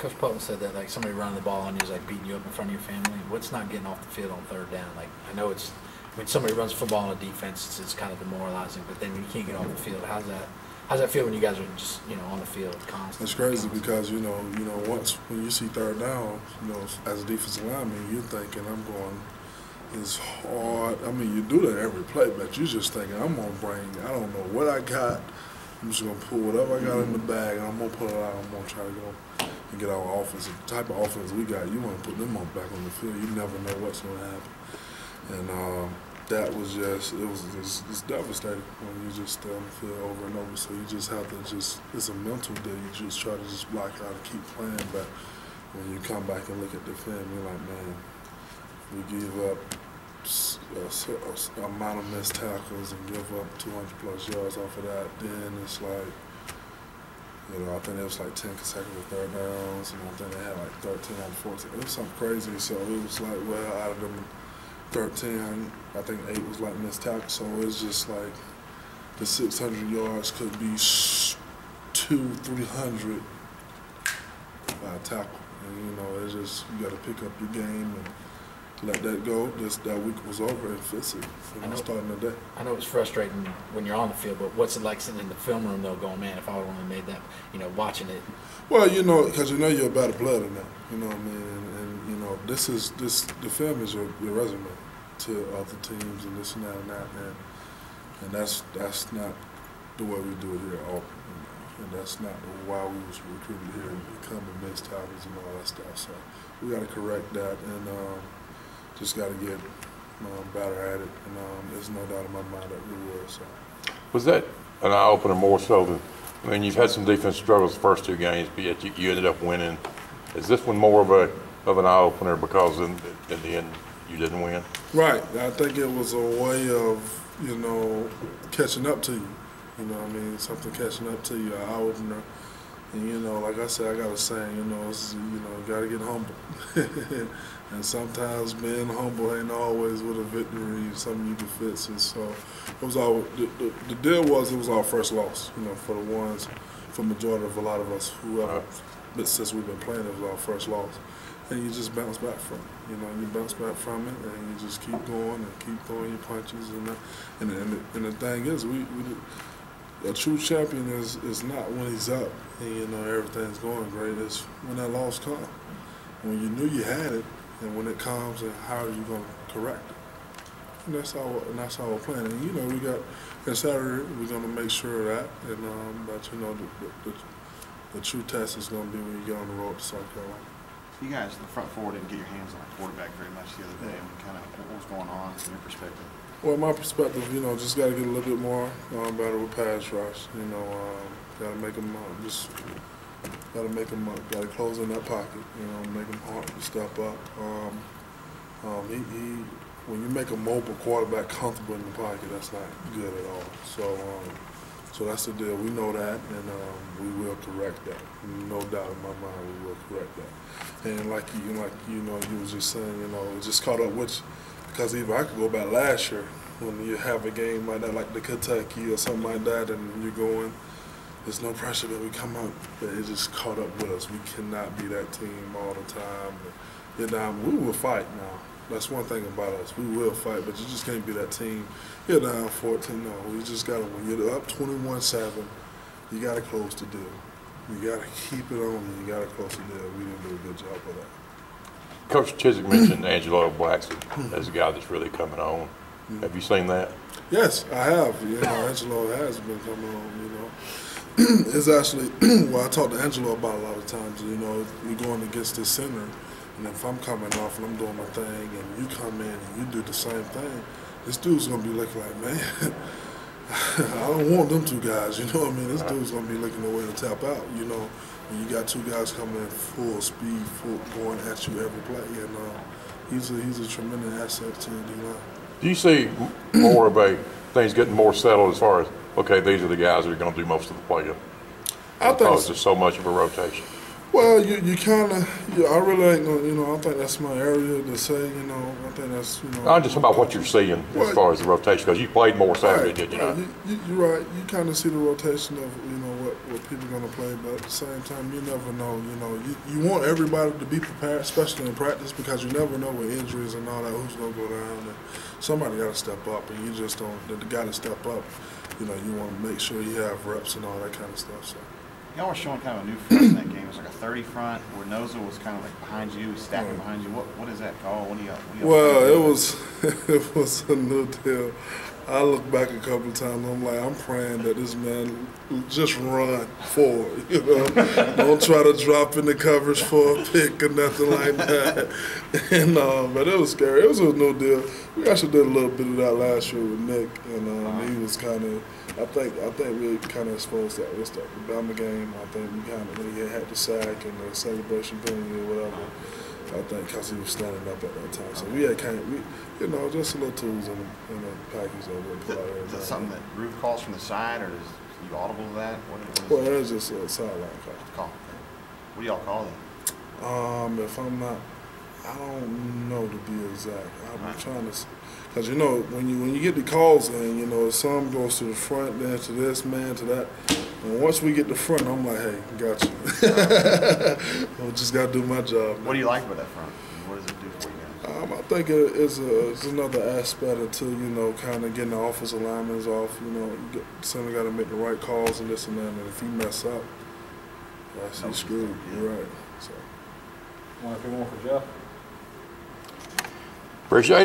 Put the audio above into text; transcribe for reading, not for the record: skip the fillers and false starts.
Coach Putnam said that like somebody running the ball on you is like beating you up in front of your family. What's not getting off the field on third down? Like I know it's when somebody runs football on a defense, it's kind of demoralizing. But then when you can't get off the field, how's that feel when you guys are just on the field constantly? It's crazy because once when you see third down, as a defensive lineman, you're thinking I'm going. It's hard. I mean, you do that every play, but you're just thinking I'm gonna bring. I don't know what I got. I'm just gonna pull whatever I got in the bag, and I'm gonna pull it out. I'm gonna try to go and get our offense. The type of offense we got, you want to put them back on the field. You never know what's gonna happen, and that was it's devastating when you just stay on the field over and over. So you just have to it's a mental deal. You just try to just block out and keep playing, but when you come back and look at the film, you're like, man, we give up a amount of missed tackles and give up 200+ yards off of that, then it's like, I think it was like 10 consecutive third downs, and I think they had like 13 out of 14. It was something crazy, so it was like, well, out of them 13, I think 8 was like missed tackles, so it's just like the 600 yards could be 200-300 by a tackle. And, it's just, you got to pick up your game and let that go. That week was over and fix it. Starting the day. I know it's frustrating when you're on the field, but what's it like sitting in the film room though, going, man, if I would have only made that, watching it? Well, because you're a better player than that. You know what I mean? And the film is your resume to other teams and this and that and that, and that's not the way we do it here at Auburn. And that's not why we was recruited here and becoming mixed tackles and all that stuff. So we got to correct that and just got to get better at it. And there's no doubt in my mind that we will. So was that an eye opener more so than? I mean, you've had some defense struggles the first 2 games, but yet you ended up winning. Is this one more of an eye opener because in the end you didn't win? Right. I think it was a way of catching up to you. You know what I mean? Something catching up to you, an eye opener. And, like I said, I got a saying, you got to get humble. And sometimes being humble ain't always with a victory, something you can fix. And so it was all, the deal was it was our first loss, for the ones, for the majority of a lot of us, whoever, but since we've been playing, it was our first loss. And you just bounce back from it, you bounce back from it, and you just keep going and keep throwing your punches. And the thing is, a true champion is not when he's up and everything's going great. It's when that loss comes, when you knew you had it, and when it comes, and how are you going to correct it? And that's how we're playing. And we got on Saturday, we're going to make sure of that. And but the true test is going to be when you get on the road to South Carolina. You guys, the front four, didn't get your hands on the quarterback very much the other day. I mean, kind of what was going on from your perspective? Well, my perspective, just got to get a little bit more better with pass rush. Got to make them got to close in that pocket. Make them hard to step up. When you make a mobile quarterback comfortable in the pocket, that's not good at all. So that's the deal. We know that, and we will correct that. No doubt in my mind, we will correct that. And like you was just saying, it just caught up with you. Because even I could go back last year when you have a game like that, like the Kentucky or something like that, and you're going, there's no pressure that we come out, but it just caught up with us. We cannot be that team all the time. We will fight now. That's one thing about us. We will fight, but you just can't be that team. You're down 14. No, we just got to win. You're up 21-7. You got to close the deal. You got to keep it on, and you got to close the deal. We didn't do a good job of that. Coach Chiswick mentioned Angelo Blackson as a guy that's really coming on. Have you seen that? Yes, I have. Angelo has been coming on. It's actually I talk to Angelo about a lot of times. We're going against this center, and if I'm coming off and I'm doing my thing, and you come in and you do the same thing, this dude's gonna be looking like, man, I don't want them 2 guys. You know what I mean? This dude's gonna be looking a way to tap out. When you got 2 guys coming in full speed, going at you every play, and he's a tremendous asset to the D-line. Do you see more of things getting more settled as far as, okay, these are the guys that are going to do most of the play? I think it's just so much of a rotation. Well, you kind of, I really ain't gonna, I think that's my area to say, I think that's, I'm just about what you're seeing as far as the rotation, because you played more Saturday, did you not? You're right. You kind of see the rotation of, what people are going to play, but at the same time, you never know. You know, you want everybody to be prepared, especially in practice, because you never know with injuries and all that who's going to go down. And somebody got to step up, and you just don't. The guy to step up, you know, you want to make sure you have reps and all that kind of stuff. So. Y'all were showing kind of a new front in that game. It was like a 30 front where Noza was kind of like behind you, stacking behind you. What is that called? What do y'all Well, it was a new deal. I look back a couple of times. I'm like, I'm praying that this man just run forward. You know, don't try to drop in the coverage for a pick or nothing like that. And but it was scary. It was a new deal. We actually did a little bit of that last year with Nick, and he was kind of. I think we kind of exposed that. It was the Bama game. I think we kind of when he had the sack and the celebration penalty or whatever. I think because he was standing up at that time. So we had you know, just a little tools in the package that we put out there. Is that something that Ruth calls from the side, or is you audible to that? Well, it's just a sideline call. What do y'all call it? If I'm not, I don't know to be exact. I'm trying to, because you know when you get the calls in, you know some goes to the front, then to this man, to that. And once we get the front, I'm like, hey, got you. I just got to do my job. What do you like about that front? What does it do for you guys? I think it's another aspect to, you know, kind of getting the offensive linemen off. You know, somebody got to make the right calls and this and that. And if you mess up, he's screwed. You're right. So. Want to pick one for Jeff? Appreciate it.